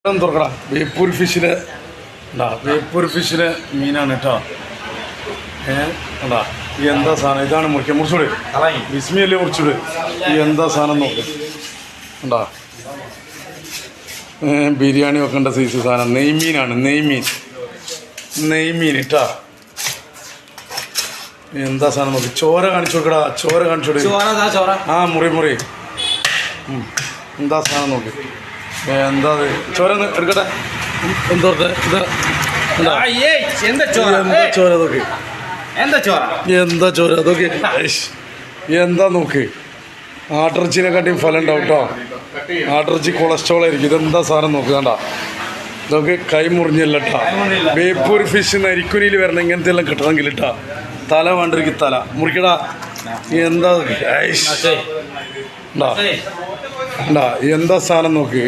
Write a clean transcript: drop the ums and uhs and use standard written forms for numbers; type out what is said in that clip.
തുറക്കടാ വേപ്പൂർ ഫിഷിന് വേപ്പൂർ ഫിഷിന് മീനാണ് കേട്ടോ. എന്താ സാധനം ഇതാണ് മുറിക്കുക മുറിച്ചൂട് വിസ്മിയല്ലേ മുറിച്ചൂട് എന്താ സാധനം നോക്ക് ഉണ്ടാ ബിരിയാണി വെക്കേണ്ട സൈസ് സാധനം നെയ്മീനാണ് നെയ്മീൻ കേട്ടാ. എന്താ സാധനം നോക്ക് ചോര കാണിച്ചു കൊടുക്കടാ ചോര കാണിച്ചു കൊടുക്ക ആ മുറി എന്താ സാധനം നോക്ക് എന്താ ചോര എടുക്കട്ടെ എന്തോട്ടെ എന്താ ചോര നോക്ക് എന്താ ചോര അതൊക്കെ എന്താ നോക്ക് ആട്ടിറച്ചിനെക്കാട്ടിയും ഫലം ഉണ്ടാവും കേട്ടോ. ആട്ടിറച്ചി കൊളസ്ട്രോൾ ആയിരിക്കും. ഇതെന്താ സാധനം നോക്ക് കണ്ട ഇതൊക്കെ കൈ മുറിഞ്ഞല്ല കേട്ടാ. വേപ്പൂർ ഫിഷ് നരിക്കുനിയിൽ വരണം ഇങ്ങനത്തെ എല്ലാം കിട്ടണമെങ്കിൽ ഇട്ടാ തല വേണ്ടിരിക്കും തല മുറിക്കടാ. എന്താ എന്താ സാധനം നോക്ക്